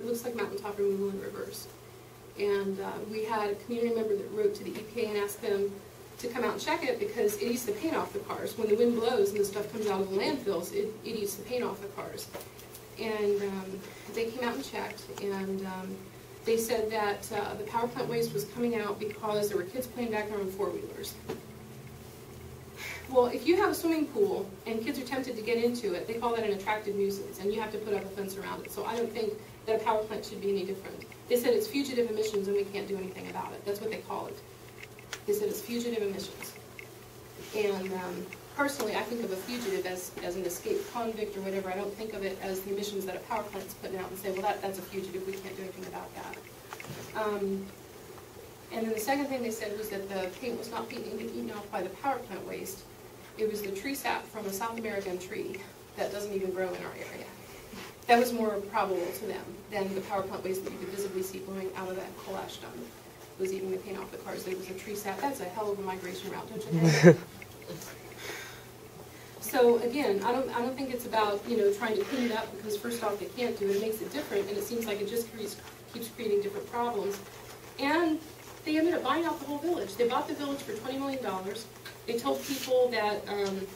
looks like mountaintop removal in reverse. And we had a community member that wrote to the EPA and asked them to come out and check it because it eats the paint off the cars. When the wind blows and the stuff comes out of the landfills, it eats the paint off the cars. And they came out and checked, and they said that the power plant waste was coming out because there were kids playing back there on four-wheelers. Well, if you have a swimming pool and kids are tempted to get into it, they call that an attractive nuisance, and you have to put up a fence around it. So I don't think that a power plant should be any different. They said it's fugitive emissions and we can't do anything about it. That's what they call it. They said it's fugitive emissions. And personally, I think of a fugitive as an escaped convict or whatever. I don't think of it as the emissions that a power plant is putting out and say, well, that's a fugitive. We can't do anything about that. And then the second thing they said was that the paint was not being eaten off by the power plant waste. It was the tree sap from a South American tree that doesn't even grow in our area. That was more probable to them than the power plant waste that you could visibly see blowing out of that coal ash dump was eating the paint off the cars. There was a tree sap. That's a hell of a migration route, don't you think? So again, I don't think it's about trying to clean it up because first off they can't do it. It makes it different, and it seems like it just keeps creating different problems. And they ended up buying out the whole village. They bought the village for $20 million. They told people that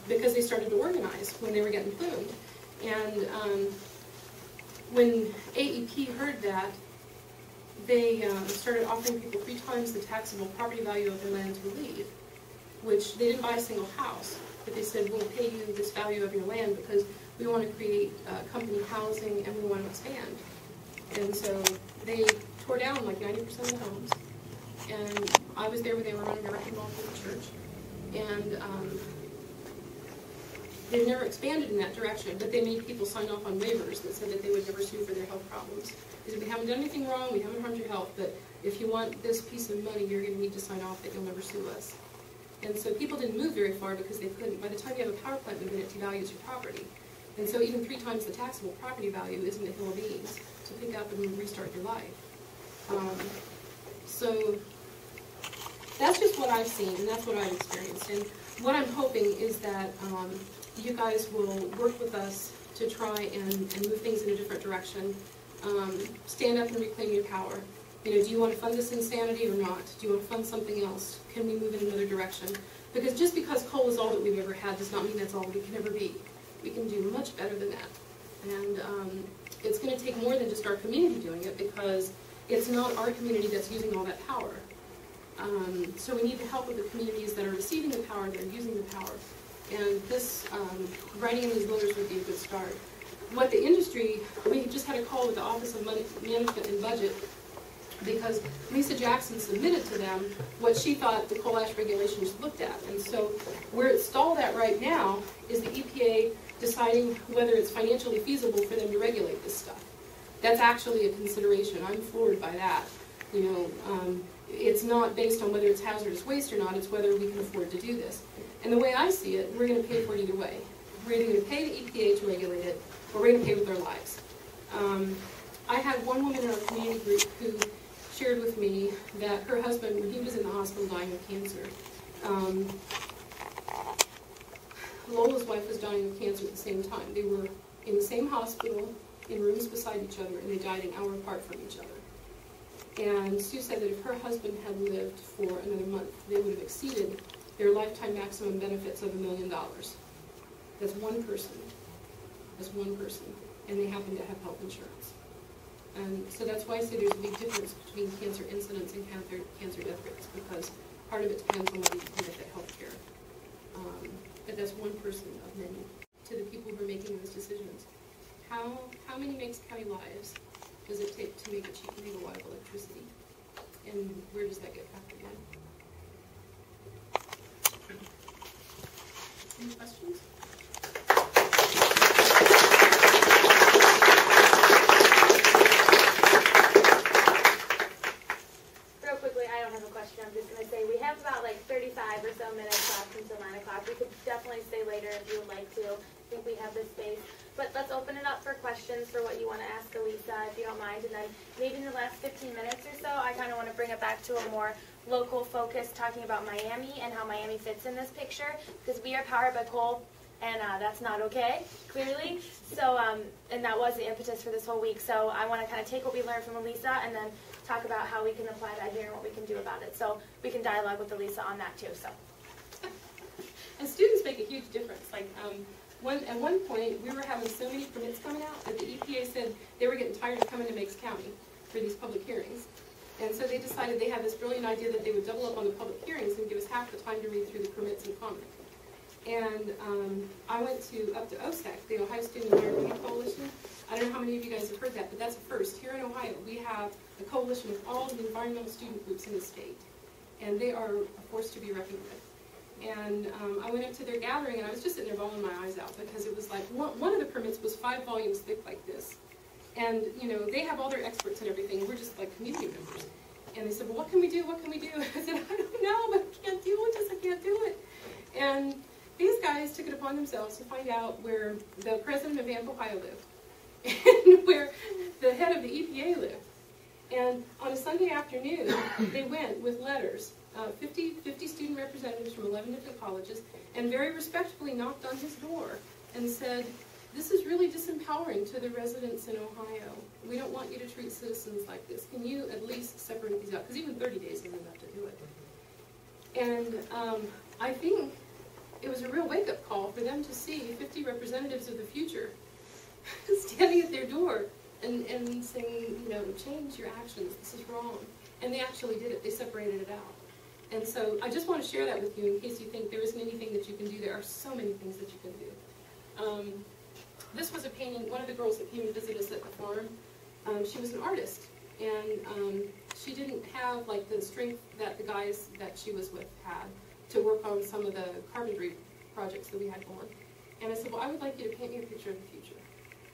because they started to organize when they were getting plumed, and when AEP heard that, they started offering people 3 times the taxable property value of their land to leave, which they didn't buy a single house, but they said, we'll pay you this value of your land because we want to create company housing and we want to expand. And so they tore down like 90% of the homes. And I was there when they were running a wrecking ball for the church. And they never expanded in that direction, but they made people sign off on waivers that said that they would never sue for their health problems. They said, we haven't done anything wrong, we haven't harmed your health, but if you want this piece of money, you're going to need to sign off that you'll never sue us. And so people didn't move very far because they couldn't. By the time you have a power plant moving, it devalues your property. And so even 3 times the taxable property value isn't a hill of beans to pick up and restart your life. So that's just what I've seen, and that's what I've experienced. And what I'm hoping is that you guys will work with us to try and move things in a different direction. Stand up and reclaim your power. Do you want to fund this insanity or not? Do you want to fund something else? Can we move in another direction? Because just because coal is all that we've ever had does not mean that's all we can ever be. We can do much better than that. And it's going to take more than just our community doing it because it's not our community that's using all that power. So we need the help of the communities that are receiving the power, that are using the power. And this, writing in these letters would be a good start. What the industry, we just had a call with the Office of Management and Budget because Lisa Jackson submitted to them what she thought the coal ash regulations looked at. And so where it's stalled at right now is the EPA deciding whether it's financially feasible for them to regulate this stuff. That's actually a consideration. I'm floored by that. It's not based on whether it's hazardous waste or not, it's whether we can afford to do this. And the way I see it, we're going to pay for it either way. We're either going to pay the EPA to regulate it, or we're going to pay with our lives. I had one woman in our community group who shared with me that her husband, when he was in the hospital dying of cancer, Lola's wife was dying of cancer at the same time. They were in the same hospital, in rooms beside each other, and they died an hour apart from each other. And Sue said that if her husband had lived for another month, they would have exceeded their lifetime maximum benefits of $1 million. That's one person. That's one person. And they happen to have health insurance. And so that's why I say there's a big difference between cancer incidence and cancer death rates, because part of it depends on whether you can get that health care. But that's one person of many. To the people who are making those decisions, how many Meigs County lives does it take to make a cheap and reliable electricity? And where does that get factored in? Any questions? Real quickly, I don't have a question. I'm just going to say we have about like 35 or so minutes left until 9 o'clock. We could definitely stay later if you would like to. I think we have the space. But let's open it up for questions for what you want to ask Elisa, if you don't mind. And then maybe in the last 15 minutes or so, I kind of want to bring it back to a more local focus, talking about Miami and how Miami fits in this picture, because we are powered by coal and that's not okay, clearly. So, and that was the impetus for this whole week. So I want to kind of take what we learned from Elisa and then talk about how we can apply that here and what we can do about it. So we can dialogue with Elisa on that too. So. And students make a huge difference. Like at one point, we were having so many permits coming out that the EPA said they were getting tired of coming to Meigs County for these public hearings. And so they decided they had this brilliant idea that they would double up on the public hearings and give us half the time to read through the permits and comment. And I went up to OSEC, the Ohio Student Environmental Coalition. I don't know how many of you guys have heard that, but that's a first. Here in Ohio, we have a coalition of all the environmental student groups in the state. And they are a force to be reckoned with. And I went up to their gathering, and I was just sitting there bawling my eyes out because it was like, one of the permits was 5 volumes thick like this. And, you know, they have all their experts and everything. We're just like community members. And they said, well, what can we do? What can we do? I said, I don't know, but I can't deal with this. I can't do it. And these guys took it upon themselves to find out where the president of AMP Ohio lived and where the head of the EPA lived. And on a Sunday afternoon, they went with letters, 50 student representatives from 11 different colleges, and very respectfully knocked on his door and said, this is really disempowering to the residents in Ohio. We don't want you to treat citizens like this. Can you at least separate these out? Because even 30 days isn't enough to do it. And I think it was a real wake-up call for them to see 50 representatives of the future standing at their door and saying, you know, change your actions. This is wrong. And they actually did it. They separated it out. And so I just want to share that with you in case you think there isn't anything that you can do. There are so many things that you can do. This was a painting, one of the girls that came to visit us at the farm, she was an artist, and she didn't have like the strength that the guys that she was with had to work on some of the carpentry projects that we had going. And I said, well, I would like you to paint me a picture of the future,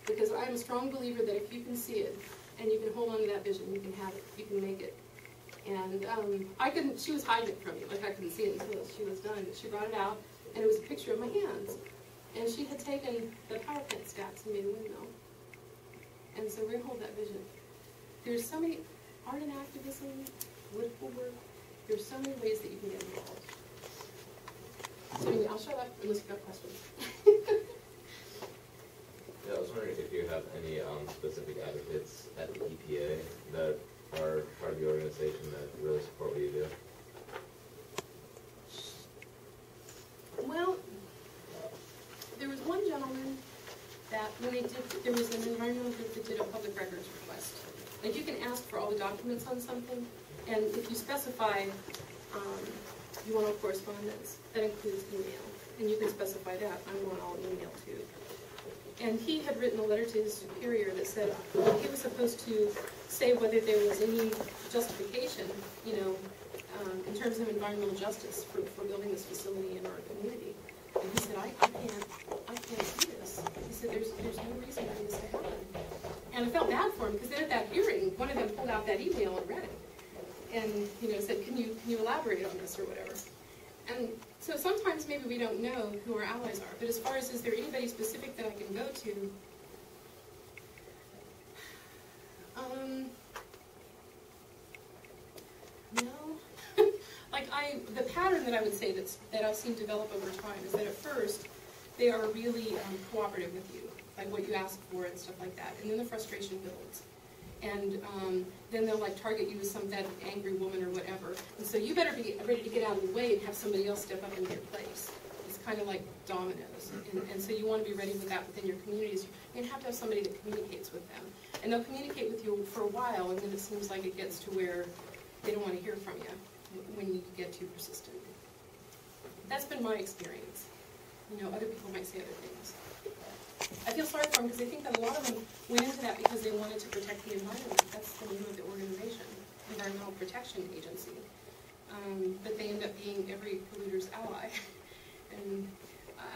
because I'm a strong believer that if you can see it, and you can hold on to that vision, you can have it, you can make it. And I couldn't, she was hiding it from me, like I couldn't see it until she was done, but she brought it out, and it was a picture of my hands. And she had taken the power plant stacks and made a windmill. And so we're going to hold that vision. There's so many, art and activism, political work, there's so many ways that you can get involved. So anyway, I'll shut up unless you have questions. Yeah, I was wondering if you have any specific advocates at the EPA that are part of the organization that really support what you do. Well, there was one gentleman that when they did, there was an environmental group that did a public records request. Like you can ask for all the documents on something, and if you specify you want all correspondence, that includes email, and you can specify that, I want all email too. And he had written a letter to his superior that said he was supposed to say whether there was any justification, you know, in terms of environmental justice for building this facility in our community. And he said, I can't do this. He said, there's no reason for this to happen. And I felt bad for him, because then at that hearing, one of them pulled out that email and read it. And, you know, said, can you elaborate on this or whatever? And so sometimes maybe we don't know who our allies are, but as far as is there anybody specific that I can go to, no. Like the pattern that I would say that I've seen develop over time is that at first they are really cooperative with you, like what you ask for and stuff like that, and then the frustration builds. And then they'll like target you as some bad angry woman or whatever. And so you better be ready to get out of the way and have somebody else step up in your place. It's kind of like dominoes. And so you want to be ready with that within your communities. You have to have somebody that communicates with them. And they'll communicate with you for a while, and then it seems like it gets to where they don't want to hear from you when you get too persistent. That's been my experience. You know, other people might say other things. I feel sorry for them because I think that a lot of them went into that because they wanted to protect the environment. That's the name of the organization, Environmental Protection Agency. But they end up being every polluter's ally. And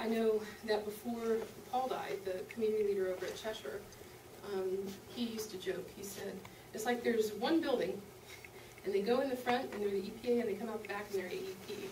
I know that before Paul died, the community leader over at Cheshire, he used to joke. He said, it's like there's one building, and they go in the front, and they're the EPA, and they come out the back, and they're AEP.